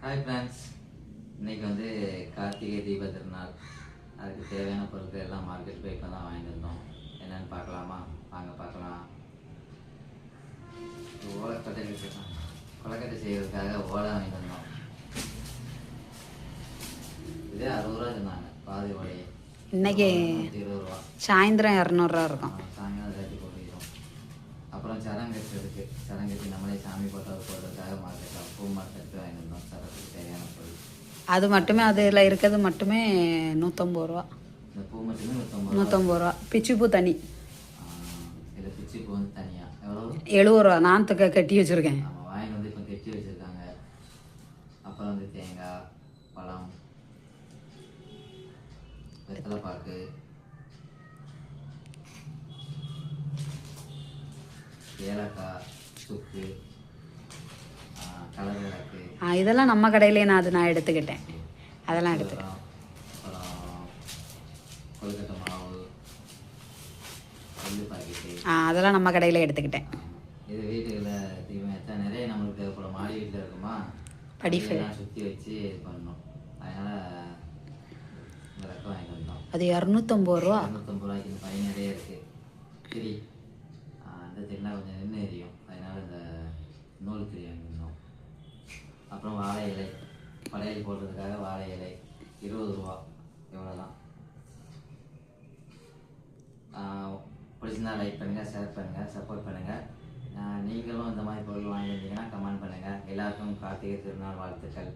Hi friends, இன்றைக்கி வந்து கார்த்திகை தீப திருநாள். அதுக்கு தேவையான பொருட்கள் எல்லாம் மார்க்கெட் போய் இப்போ தான் வாங்கிட்டு வந்தோம். என்னென்னு பார்க்கலாமா? வாங்க பார்க்கலாம். கொலக்கட்டை செய்கிறதுக்காக ஓலை வாங்கிட்டு வந்தோம். இதே 60 ரூபா சொன்னாங்க பாதி ஓலையை. இன்னைக்கு 20 ரூபா, சாயந்தரம் 200 இருக்கும். சாயங்காலம் ரேட்டு போட்டுக்கிறோம். அப்புறம் சரங்கட்டுறதுக்கு சரங்கட்டி நம்மளே சாமி போட்டோவை போடுறதுக்காக மார்க்கெட்டில் பூ மார்க்கெட்டு வாங்கிட்டு வந்தோம். சரத்துக்கு தேவையான பொருள் அது மட்டுமே, அதில் இருக்கிறது மட்டுமே 150 ரூபா. இந்த பூ மட்டுமே 150 ரூபா. பிச்சி பூ தனி. இதில் பிச்சி பூ வந்து தனியாக எவ்வளோ? 70 ரூபா. நான் கட்டி வச்சுருக்கேன். நம்ம வாங்கி வந்து இப்போ கட்டி வச்சுருக்காங்க. அப்புறம் வந்து தேங்காய், பழம், வெத்தலைப்பாக்கு, ஏலக்காய், சுக்கு, கலர் விளக்கு, இதெல்லாம் நம்ம கடையிலே நான் எடுத்துக்கிட்டேன். அதெல்லாம் எடுத்துக்கிட்டேன். அப்புறம் கொழுக்கட்டை மாவு, எள்ளு பாக்கெட்டு, அதெல்லாம் நம்ம கடையில் எடுத்துக்கிட்டேன். இது வீட்டுகளில் தீமை வச்சா நிறைய நம்மளுக்கு தேவைப்படும். மாடி வீட்டில் இருக்குமா, படிப்பெல்லாம் சுற்றி வச்சு இது பண்ணணும். அதனால் இந்த ரக்கம் வாங்கிட்டு வந்தோம். அது 250 ரூபா. 250 ரூபாய்க்கு இந்த பை நிறைய இருக்குது. திரி அந்த திரினா கொஞ்சம் நின்று எரியும். அதனால் இந்த நூல் திரி வாங்கியிருந்தோம். அப்புறம் வாழை இலை, படையல் போடுறதுக்காக வாழை இலை 20 ரூபா. எவ்வளோ தான். பிடிச்சிருந்தா லைக் பண்ணுங்கள், ஷேர் பண்ணுங்கள், சப்போர்ட் பண்ணுங்கள். நீங்களும் இந்த மாதிரி பொருள் வாங்கி வந்தீங்கன்னா கமெண்ட் பண்ணுங்கள். எல்லாருக்கும் கார்த்திகை திருநாள் வாழ்த்துக்கள்.